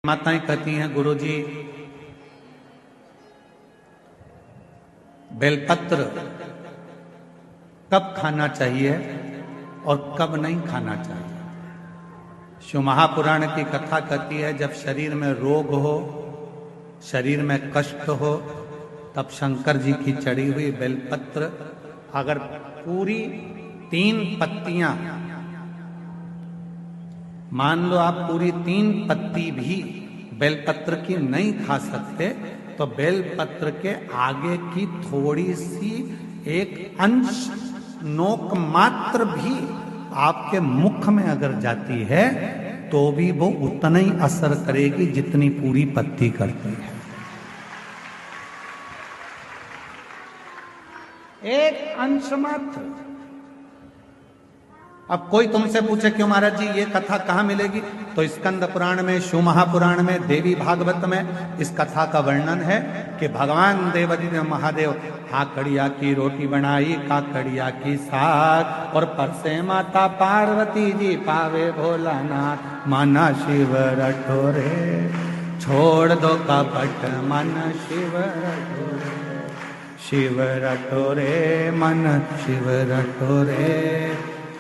माताएं कहती हैं, गुरुजी बेलपत्र कब खाना चाहिए और कब नहीं खाना चाहिए। शिव महापुराण की कथा कहती है, जब शरीर में रोग हो, शरीर में कष्ट हो, तब शंकर जी की चढ़ी हुई बेलपत्र अगर पूरी 3 पत्तियां, मान लो आप पूरी 3 पत्ती भी बेलपत्र की नहीं खा सकते, तो बेलपत्र के आगे की थोड़ी सी एक अंश नोक मात्र भी आपके मुख में अगर जाती है तो भी वो उतना ही असर करेगी जितनी पूरी पत्ती करती है। एक अंश मात्र। अब कोई तुमसे पूछे क्यों महाराज जी ये कथा कहाँ मिलेगी, तो स्कंद पुराण में, शिव महापुराण में, देवी भागवत में इस कथा का वर्णन है कि भगवान देवादिदेव महादेव काकड़िया की रोटी बनाई, काकड़िया की साग, और परसे माता पार्वती जी पावे भोलानाथ, माना शिव रटोरे, छोड़ दो कपट मन शिव रटोरे, शिव रटोरे मन शिव रटोरे,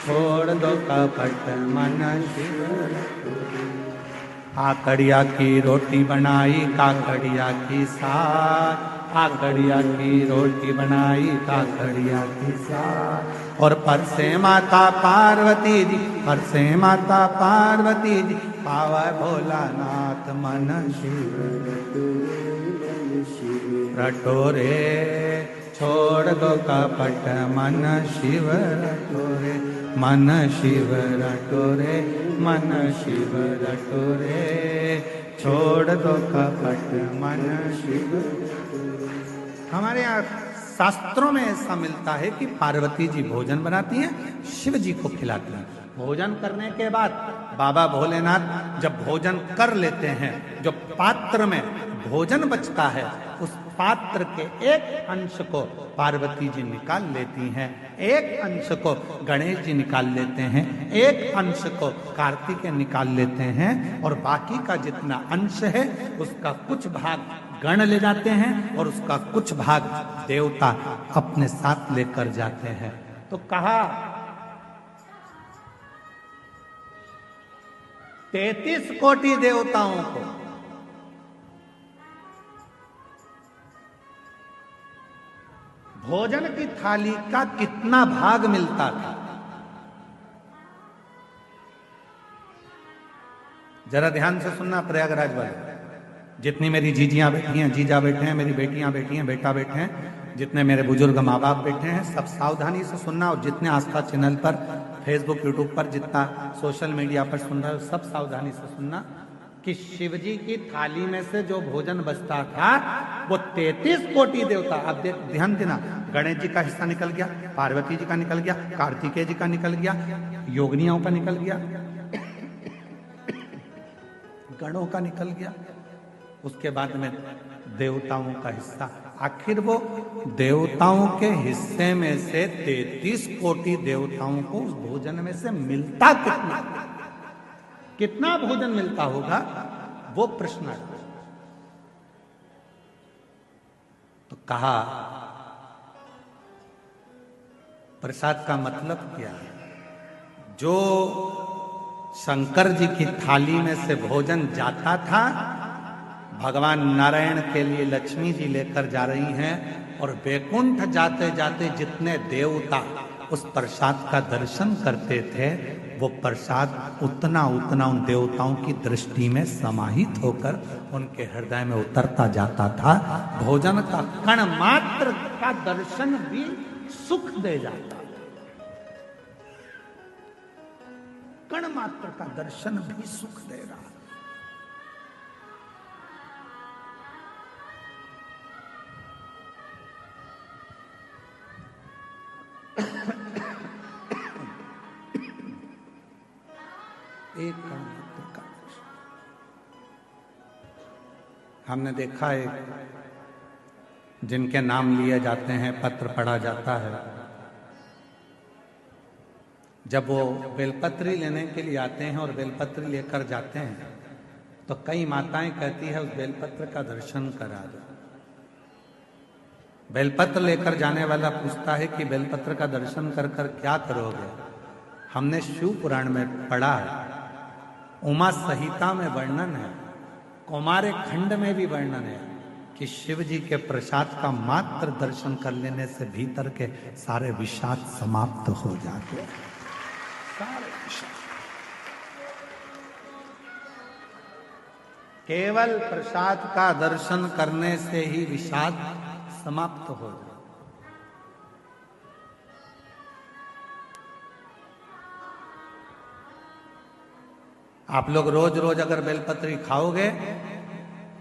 छोड़ दो कपट मन शिव रटोरे। काकड़िया की रोटी बनाई, काकड़िया की साग, काकड़िया की रोटी बनाई, काकड़िया की साग, और परसे माता पार्वती जी, परसे माता पार्वती जी पावा भोलानाथ, मन शिव रटोरे, छोड़ दो कपट मन शिव रटोरे, मन शिव रटोरे, मन शिव रटोरे, छोड़ दो कपट मन शिव। हमारे यहाँ शास्त्रों में ऐसा मिलता है कि पार्वती जी भोजन बनाती हैं, शिव जी को खिलाती हैं। भोजन करने के बाद बाबा भोलेनाथ जब भोजन कर लेते हैं, जो पात्र में भोजन बचता है उस पात्र के एक अंश को पार्वती जी निकाल लेती हैं, एक अंश को गणेश जी निकाल लेते हैं, एक अंश को कार्तिकेय निकाल लेते हैं, और बाकी का जितना अंश है उसका कुछ भाग गण ले जाते हैं और उसका कुछ भाग देवता अपने साथ लेकर जाते हैं। तो कहा 33 कोटि देवताओं को भोजन की थाली का कितना भाग मिलता था, जरा ध्यान से सुनना प्रयागराज वाले। जितनी मेरी जीजियां बैठी हैं, जीजा बैठे हैं, मेरी बेटियां बैठी हैं, बेटा बैठे हैं, जितने मेरे बुजुर्ग माँ बाप बैठे हैं, सब सावधानी से सुनना, और जितने आस्था चैनल पर, फेसबुक, यूट्यूब पर, जितना सोशल मीडिया पर सुन रहे हो, सब सावधानी से सुनना कि शिवजी की थाली में से जो भोजन बचता था वो 33 कोटि देवता, अब ध्यान देना, गणेश जी का हिस्सा निकल गया, पार्वती जी का निकल गया, कार्तिकेय जी का निकल गया, योगिनियों का निकल गया, गणों का निकल गया, उसके बाद में देवताओं का हिस्सा। आखिर वो देवताओं के हिस्से में से 33 कोटि देवताओं को उस भोजन में से मिलता कितना, कितना भोजन मिलता होगा, वो प्रश्न है। तो कहा प्रसाद का मतलब क्या है, जो शंकर जी की थाली में से भोजन जाता था, भगवान नारायण के लिए लक्ष्मी जी लेकर जा रही हैं, और वैकुंठ जाते जाते जितने देवता उस प्रसाद का दर्शन करते थे, वो प्रसाद उतना उतना उन देवताओं की दृष्टि में समाहित होकर उनके हृदय में उतरता जाता था। भोजन का कण मात्र का दर्शन भी सुख दे जाता, कण मात्र का दर्शन भी सुख दे रहा। एक कण मात्र का दर्शन। हमने देखा है जिनके नाम लिए जाते हैं, पत्र पढ़ा जाता है, जब वो बेलपत्री लेने के लिए आते हैं और बेलपत्री लेकर जाते हैं तो कई माताएं कहती है उस बेलपत्र का दर्शन करा दो। बेलपत्र लेकर जाने वाला पूछता है कि बेलपत्र का दर्शन कर कर क्या करोगे? हमने शिव पुराण में पढ़ा है, उमा संहिता में वर्णन है, कौमार्य खंड में भी वर्णन है कि शिव जी के प्रसाद का मात्र दर्शन कर लेने से भीतर के सारे विषाद समाप्त हो जाते हैं। सारे विषाद केवल प्रसाद का दर्शन करने से ही विषाद समाप्त हो जाए। आप लोग रोज रोज अगर बेलपत्री खाओगे,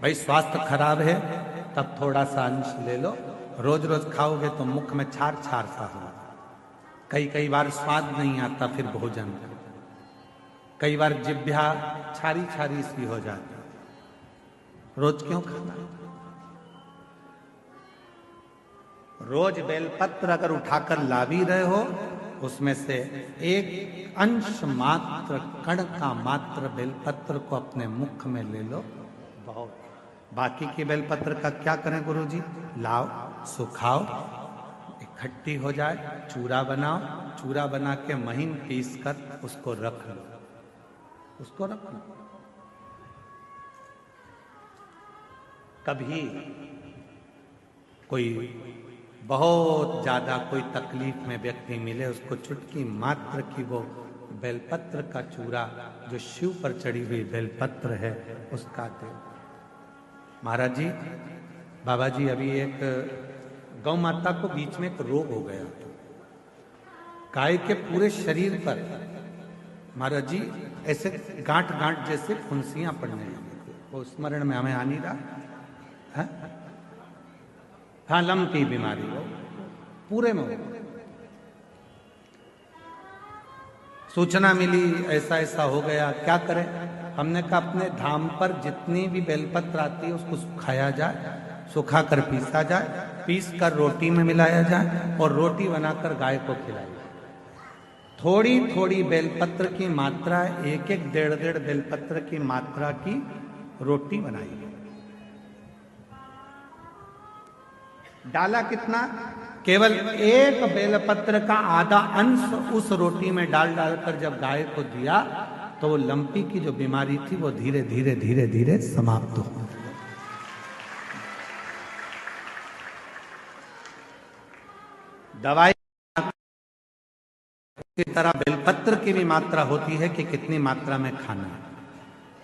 भाई स्वास्थ्य खराब है तब थोड़ा सा अंश ले लो, रोज रोज खाओगे तो मुख में छार छार सा हो, कई बार स्वाद नहीं आता फिर भोजन, कई बार जिह्वा छारी छारी सी हो जाती। रोज क्यों खाना? रोज बेलपत्र अगर उठाकर ला भी रहे हो, उसमें से एक अंश मात्र, कण का मात्र बेलपत्र को अपने मुख में ले लो, बहुत। बाकी की बेलपत्र का क्या करें गुरुजी? लाओ, सुखाओ, इकट्ठी हो जाए, चूरा बनाओ, चूरा बना के महीन पीस कर उसको रख लो, उसको रख लो। कभी कोई बहुत ज्यादा कोई तकलीफ में व्यक्ति मिले, उसको चुटकी मात्र की वो बेलपत्र का चूरा जो शिव पर चढ़ी हुई बेलपत्र है उसका दे। महाराज जी, बाबा जी, अभी एक गौ माता को बीच में एक रोग हो गया, गाय के पूरे शरीर पर महाराज जी ऐसे गांठ गांठ जैसे फुंसियां पड़ने लगी, वो स्मरण में हमें आ नहीं रहा है? हाँ, लंपी बीमारी वो पूरे में। सूचना मिली ऐसा ऐसा हो गया, क्या करें? हमने कहा अपने धाम पर जितनी भी बेलपत्र आती है उसको सुखाया जाए, सुखा कर पीसा जाए, पीस कर रोटी में मिलाया जाए और रोटी बनाकर गाय को खिलाई जाए। थोड़ी थोड़ी बेलपत्र की मात्रा, एक एक डेढ़ डेढ़ बेलपत्र की मात्रा की रोटी बनाई। डाला कितना? केवल एक बेलपत्र का आधा अंश उस रोटी में डाल डालकर जब गाय को दिया तो वो लंपी की जो बीमारी थी वो धीरे धीरे धीरे धीरे समाप्त हो गई। दवाई की तरह बेलपत्र की भी मात्रा होती है कि कितनी मात्रा में खाना है।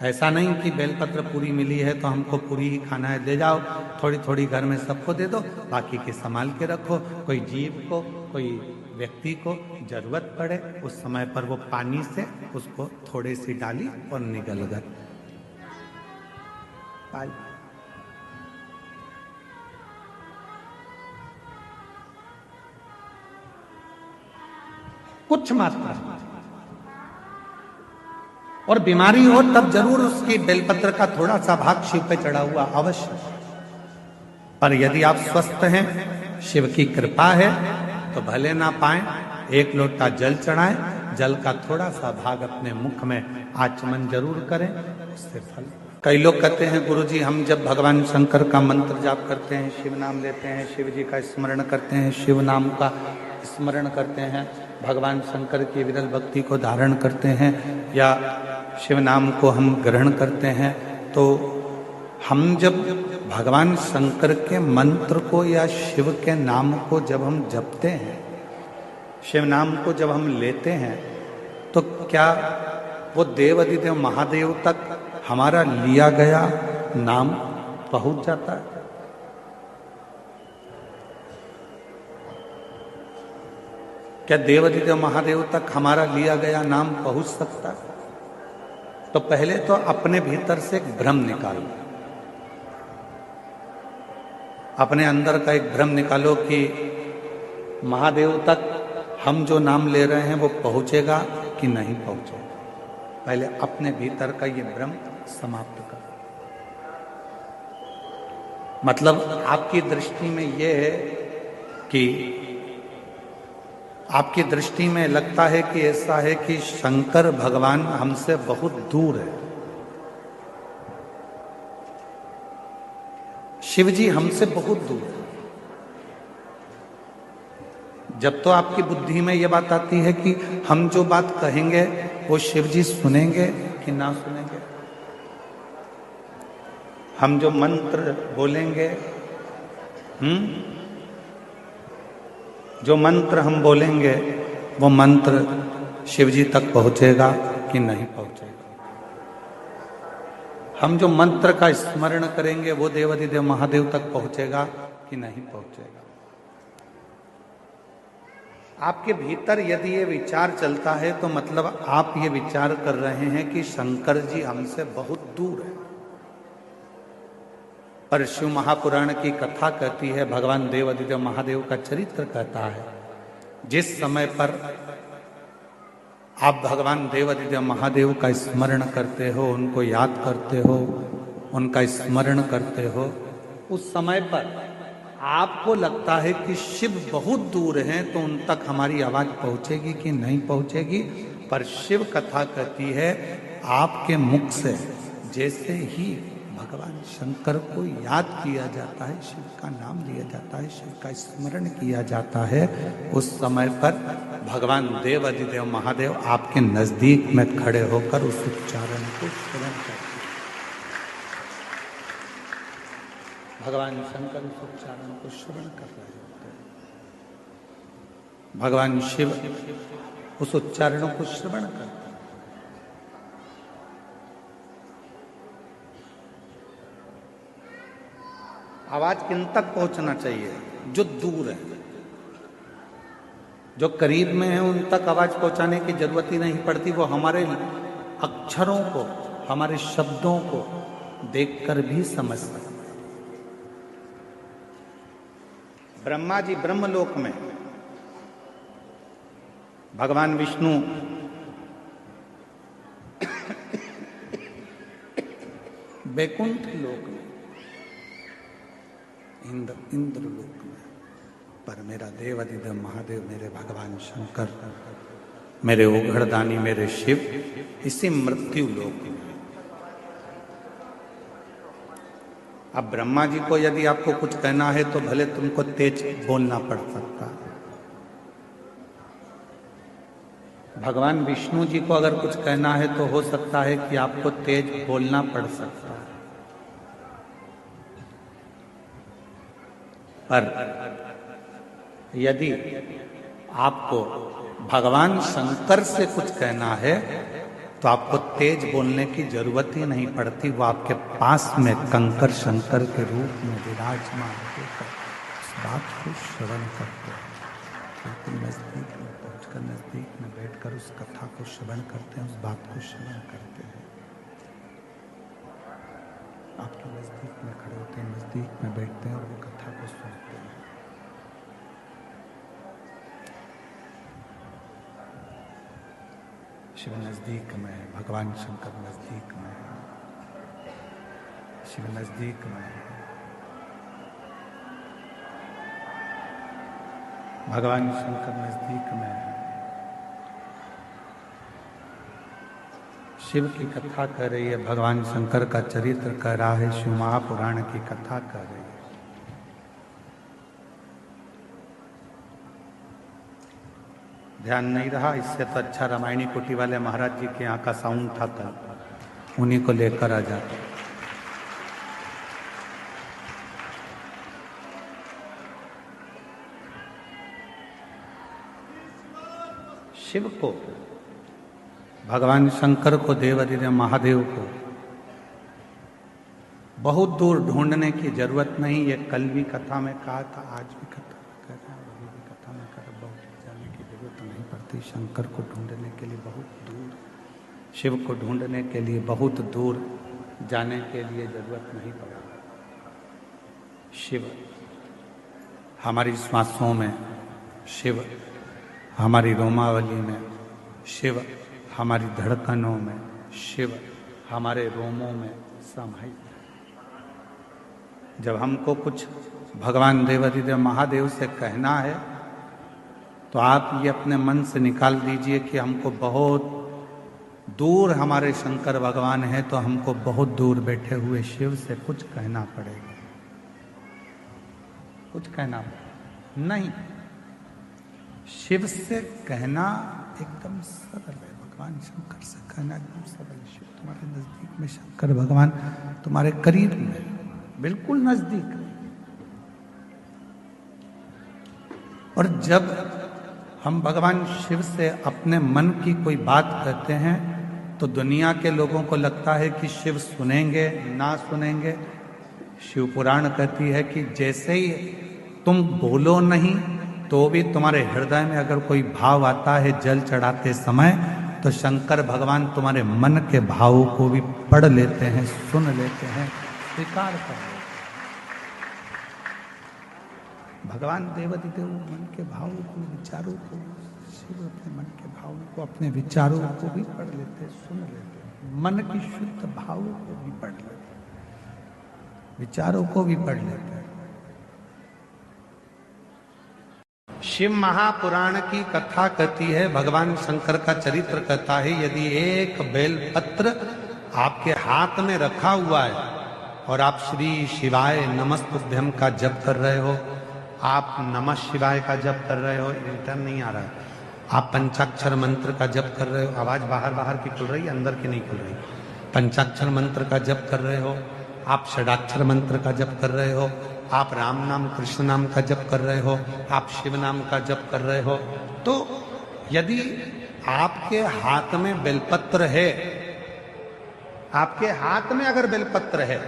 ऐसा नहीं कि बेलपत्र पूरी मिली है तो हमको पूरी ही खाना है, दे जाओ, थोड़ी थोड़ी घर में सबको दे दो, बाकी के संभाल के रखो। कोई जीव को, कोई व्यक्ति को जरूरत पड़े उस समय पर वो पानी से उसको थोड़ी सी डाली और निगल गए। कुछ मात्रा, और बीमारी हो तब जरूर उसकी बेलपत्र का थोड़ा सा भाग शिव पे चढ़ा हुआ अवश्य। पर यदि आप स्वस्थ हैं, शिव की कृपा है, तो भले ना पाए, एक लोटा जल चढ़ाएं, जल का थोड़ा सा भाग अपने मुख में आचमन जरूर करें, उससे फल। कई लोग कहते हैं गुरुजी हम जब भगवान शंकर का मंत्र जाप करते हैं, शिव नाम लेते हैं, शिव जी का स्मरण करते हैं, शिव नाम का स्मरण करते हैं, भगवान शंकर की विरल भक्ति को धारण करते हैं या शिव नाम को हम ग्रहण करते हैं, तो हम जब भगवान शंकर के मंत्र को या शिव के नाम को जब हम जपते हैं, शिव नाम को जब हम लेते हैं, तो क्या वो देवाधिदेव महादेव तक हमारा लिया गया नाम पहुंच जाता है? क्या देवाधिदेव महादेव तक हमारा लिया गया नाम पहुंच सकता है? तो पहले तो अपने भीतर से एक भ्रम निकालो, अपने अंदर का एक भ्रम निकालो कि महादेव तक हम जो नाम ले रहे हैं वो पहुंचेगा कि नहीं पहुंचेगा। पहले अपने भीतर का ये भ्रम समाप्त करो। मतलब आपकी दृष्टि में ये है कि आपकी दृष्टि में लगता है कि ऐसा है कि शंकर भगवान हमसे बहुत दूर है, शिव जी हमसे बहुत दूर है। जब तो आपकी बुद्धि में यह बात आती है कि हम जो बात कहेंगे वो शिव जी सुनेंगे कि ना सुनेंगे, हम जो मंत्र बोलेंगे, जो मंत्र हम बोलेंगे वो मंत्र शिव जी तक पहुंचेगा कि नहीं पहुंचेगा, हम जो मंत्र का स्मरण करेंगे वो देवाधिदेव महादेव तक पहुंचेगा कि नहीं पहुंचेगा। आपके भीतर यदि ये विचार चलता है तो मतलब आप ये विचार कर रहे हैं कि शंकर जी हमसे बहुत दूर है। पर शिव महापुराण की कथा कहती है, भगवान देवाधिदेव महादेव का चरित्र कहता है, जिस समय पर आप भगवान देवाधिदेव महादेव का स्मरण करते हो, उनको याद करते हो, उनका स्मरण करते हो, उस समय पर आपको लगता है कि शिव बहुत दूर हैं, तो उन तक हमारी आवाज पहुंचेगी कि नहीं पहुंचेगी। पर शिव कथा कहती है आपके मुख से जैसे ही भगवान शंकर को याद किया जाता है, शिव का नाम लिया जाता है, शिव का स्मरण किया जाता है, उस समय पर भगवान देवाधिदेव महादेव आपके नजदीक में खड़े होकर उस उच्चारण को श्रवण करते हैं। भगवान शंकर उस उच्चारण को श्रवण कर रहे होते हैं, भगवान शिव उस उच्चारणों को श्रवण करते हैं। आवाज किन तक पहुंचना चाहिए? जो दूर है। जो करीब में है उन तक आवाज पहुंचाने की जरूरत ही नहीं पड़ती, वो हमारे अक्षरों को, हमारे शब्दों को देखकर भी समझ सकते। ब्रह्मा जी ब्रह्मलोक में, भगवान विष्णु वैकुंठ लोक में, इंद्र लोक में, पर मेरा देवाधिदेव महादेव, मेरे भगवान शंकर, मेरे ओघड़दानी, मेरे शिव इसी मृत्यु लोक में। अब ब्रह्मा जी को यदि आपको कुछ कहना है तो भले तुमको तेज बोलना पड़ सकता है, भगवान विष्णु जी को अगर कुछ कहना है तो हो सकता है कि आपको तेज बोलना पड़ सकता है। पर यदि आपको भगवान शंकर से कुछ कहना है तो आपको तेज बोलने की जरूरत ही नहीं पड़ती, वो आपके पास में कंकर शंकर के रूप में विराजमान होकर उस बात को श्रवण करते हैं। बिल्कुल नजदीक में पहुंचकर, नजदीक में बैठकर उस कथा को श्रवण करते हैं, उस बात को श्रवण करते हैं। आपके नजदीक में खड़े होते हैं, नजदीक में बैठते हैं और वो कथा को सुनते हैं। शिव नजदीक में है, भगवान शंकर नजदीक में है, शिव नजदीक में है, भगवान शंकर नजदीक में है। शिव की कथा कर रही है, भगवान शंकर का चरित्र कह रहा है, शिव महापुराण की कथा कर रही है। ध्यान नहीं रहा, इससे तो अच्छा रामायणी कुटी वाले महाराज जी के यहाँ का साउंड था कल, उन्हीं को लेकर आ जाते। शिव को, भगवान शंकर को, देवाधिदेव महादेव को बहुत दूर ढूंढने की जरूरत नहीं। ये कल भी कथा में कहा था, आज भी कथा में कह रहा हूं, अभी भी कथा में कह रहा, बहुत जाने की जरूरत नहीं पड़ती। शंकर को ढूंढने के लिए बहुत दूर, शिव को ढूंढने के लिए बहुत दूर जाने के लिए जरूरत नहीं पड़ा। शिव हमारी श्वासों में, शिव हमारी रोमावली में, शिव हमारी धड़कनों में, शिव हमारे रोमों में समाहित है। जब हमको कुछ भगवान देवाधिदेव महादेव से कहना है तो आप ये अपने मन से निकाल दीजिए कि हमको बहुत दूर हमारे शंकर भगवान हैं, तो हमको बहुत दूर बैठे हुए शिव से कुछ कहना पड़ेगा। कुछ कहना नहीं। शिव से कहना एकदम सरल है, भगवान शंकर से कहना एकदम सरल है। शिव तुम्हारे नजदीक में, शंकर भगवान तुम्हारे करीब में, बिल्कुल नजदीक। और जब हम भगवान शिव से अपने मन की कोई बात कहते हैं तो दुनिया के लोगों को लगता है कि शिव सुनेंगे ना सुनेंगे। शिव पुराण कहती है कि जैसे ही तुम बोलो नहीं तो भी तुम्हारे हृदय में अगर कोई भाव आता है जल चढ़ाते समय, तो शंकर भगवान तुम्हारे मन के भावों को भी पढ़ लेते हैं, सुन लेते हैं, स्वीकार कर लेते हैं। भगवान देवादिदेव मन के भावों को, विचारों को, शिव अपने मन के भावों को, अपने विचारों को भी पढ़ लेते हैं, सुन लेते हैं। मन की शुद्ध भावों को भी पढ़ लेते हैं, विचारों को भी पढ़ लेते हैं। शिव महापुराण की कथा कहती है, भगवान शंकर का चरित्र कहता है, यदि एक बेलपत्र आपके हाथ में रखा हुआ है और आप श्री शिवाय नमस्तुभ्यम का जप कर रहे हो, आप नमः शिवाय का जप कर रहे हो, इंटर नहीं आ रहा है, आप पंचाक्षर मंत्र का जप कर रहे हो, आवाज बाहर बाहर की खुल रही है, अंदर की नहीं खुल रही, पंचाक्षर मंत्र का जप कर रहे हो, आप षडाक्षर मंत्र का जप कर रहे हो, आप राम नाम कृष्ण नाम का जप कर रहे हो, आप शिव नाम का जप कर रहे हो, तो यदि आपके हाथ में बेलपत्र है, आपके हाथ में अगर बेलपत्र है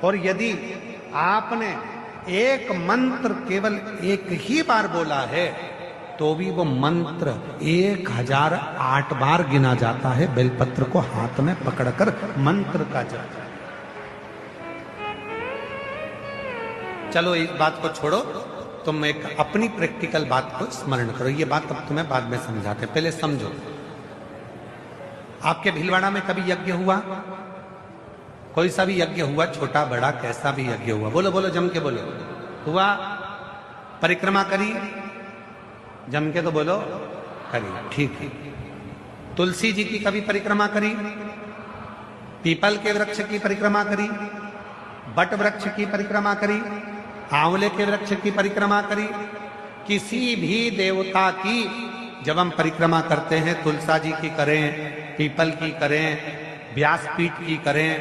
और यदि आपने एक मंत्र केवल एक ही बार बोला है तो भी वो मंत्र 1008 बार गिना जाता है, बेलपत्र को हाथ में पकड़कर मंत्र का जप। चलो इस बात को छोड़ो, तुम एक अपनी प्रैक्टिकल बात को स्मरण करो। ये बात अब तुम्हें बाद में समझाते, पहले समझो। आपके भीलवाड़ा में कभी यज्ञ हुआ? कोई सा भी यज्ञ हुआ, छोटा बड़ा कैसा भी यज्ञ हुआ? बोलो बोलो, जम के बोलो। हुआ? परिक्रमा करी? जम के तो बोलो, करी। ठीक है। तुलसी जी की कभी परिक्रमा करी? पीपल के वृक्ष की परिक्रमा करी? बट वृक्ष की परिक्रमा करी? आंवले के वृक्ष की परिक्रमा करी? किसी भी देवता की जब हम परिक्रमा करते हैं, तुलसा जी की करें, पीपल की करें, व्यासपीठ की करें,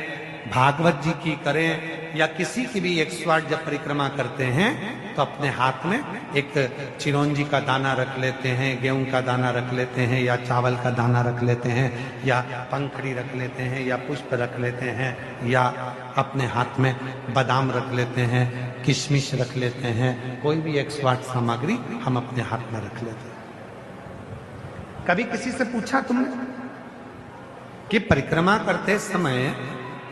भागवत जी की करें, या किसी की भी 108 जब परिक्रमा करते हैं तो अपने हाथ में एक चिरौंजी का दाना रख लेते हैं, गेहूं का दाना रख लेते हैं, या चावल का दाना रख लेते हैं, या पंखड़ी रख लेते हैं, या पुष्प रख लेते हैं, या अपने हाथ में बादाम रख लेते हैं, किशमिश रख लेते हैं। कोई भी 108 सामग्री हम अपने हाथ में रख लेते हैं। कभी किसी से पूछा तुमने कि परिक्रमा करते समय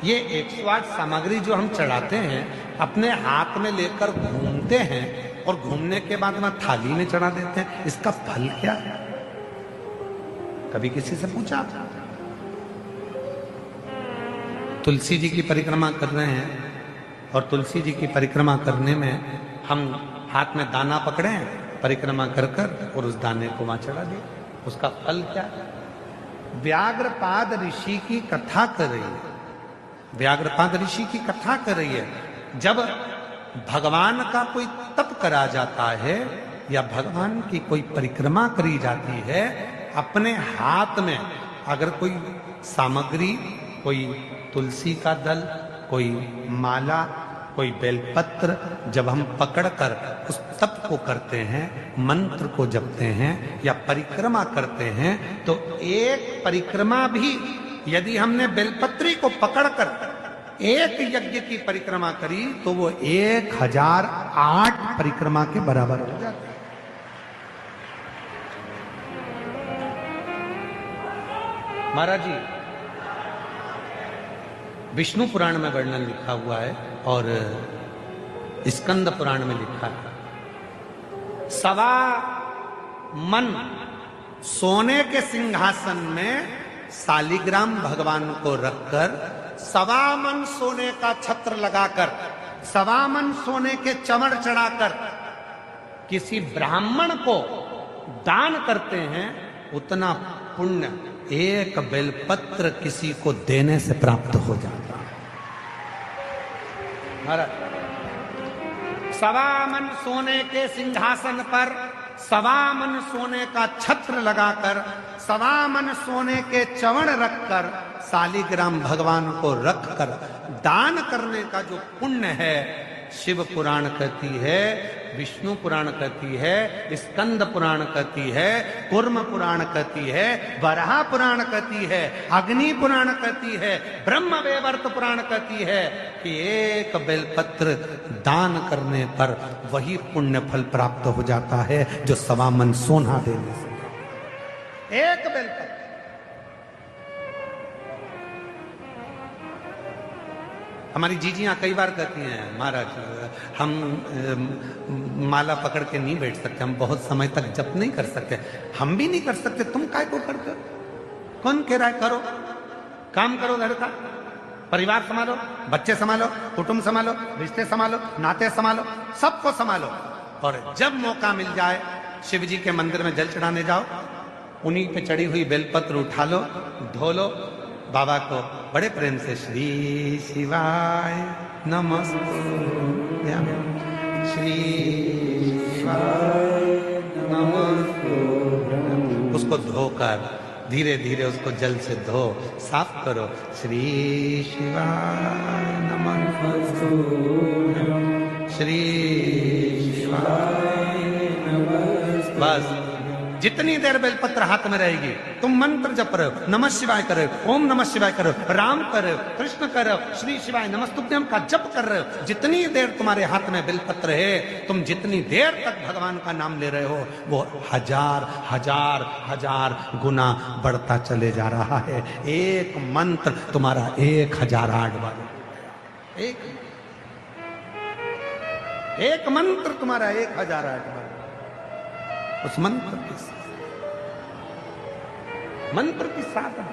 ये 108 सामग्री जो हम चढ़ाते हैं अपने हाथ में लेकर घूमते हैं और घूमने के बाद वहां थाली में चढ़ा देते हैं, इसका फल क्या है? कभी किसी से पूछा? तुलसी जी की परिक्रमा कर रहे हैं और तुलसी जी की परिक्रमा करने में हम हाथ में दाना पकड़े हैं, परिक्रमा कर कर और उस दाने को वहां चढ़ा दिए, उसका फल क्या है? व्याघ्रपाद ऋषि की कथा कर रही है, व्याघ्रपाद ऋषि की कथा कर रही है। जब भगवान का कोई तप करा जाता है या भगवान की कोई परिक्रमा करी जाती है, अपने हाथ में अगर कोई सामग्री, कोई तुलसी का दल, कोई माला, कोई बेलपत्र जब हम पकड़कर उस तप को करते हैं, मंत्र को जपते हैं या परिक्रमा करते हैं, तो एक परिक्रमा भी यदि हमने बेलपत्री को पकड़कर एक यज्ञ की परिक्रमा करी तो वो 1008 परिक्रमा के बराबर हो जाती है। महाराज जी, विष्णु पुराण में वर्णन लिखा हुआ है और स्कंद पुराण में लिखा है, 1.25 मन सोने के सिंहासन में शालिग्राम भगवान को रखकर, 1.25 मन सोने का छत्र लगाकर, 1.25 मन सोने के चमड़ चढ़ाकर किसी ब्राह्मण को दान करते हैं, उतना पुण्य एक बेलपत्र किसी को देने से प्राप्त हो जाता है। महाराज सवामन सोने के सिंहासन पर सवामन सोने का छत्र लगाकर सवामन सोने के चवण रखकर शालिग्राम भगवान को रखकर दान करने का जो पुण्य है, शिव पुराण कहती है, विष्णु पुराण कहती है, स्कंद पुराण कहती है, कूर्म पुराण कहती है, वराह पुराण कहती है, अग्नि पुराण कहती है, ब्रह्म वैवर्त पुराण कहती है कि एक बेलपत्र दान करने पर वही पुण्य फल प्राप्त हो जाता है जो सवामन सोना देने से। एक बेलपत्र। हमारी जीजियां कई बार कहती हैं, महाराज हम माला पकड़ के नहीं बैठ सकते, हम बहुत समय तक जप नहीं कर सकते। हम भी नहीं कर सकते, तुम काय को करते हो? कौन कह रहा है करो? काम करो, घर का परिवार संभालो, बच्चे संभालो, कुटुंब संभालो, रिश्ते संभालो, नाते संभालो, सबको संभालो। और जब मौका मिल जाए शिव जी के मंदिर में जल चढ़ाने जाओ, उन्हीं पे चढ़ी हुई बेलपत्र उठा लो, धो लो, बाबा को बड़े प्रेम से श्री शिवाय नमस्ते, श्री शिवाय नमस्ते, उसको धोकर धीरे धीरे उसको जल से धो, साफ करो, श्री शिवाय नमस्ते, श्री शिवाय नमस्ते। बस जितनी देर बेलपत्र हाथ में रहेगी तुम मंत्र जप रहे हो, नमः शिवाय कर रहे हो, ओम नमः शिवाय कर रहे हो, राम कर रहे हो, कृष्ण कर रहे हो, श्री शिवाय नमस्तुभ्यम का जप कर रहे हो, जितनी देर तुम्हारे हाथ में बेलपत्र है, तुम जितनी देर तक भगवान का नाम ले रहे हो, वो हजार हजार हजार गुना बढ़ता चले जा रहा है। एक मंत्र तुम्हारा 1008 बार, एक मंत्र तुम्हारा 1008 बार। उस मंत्र की साधना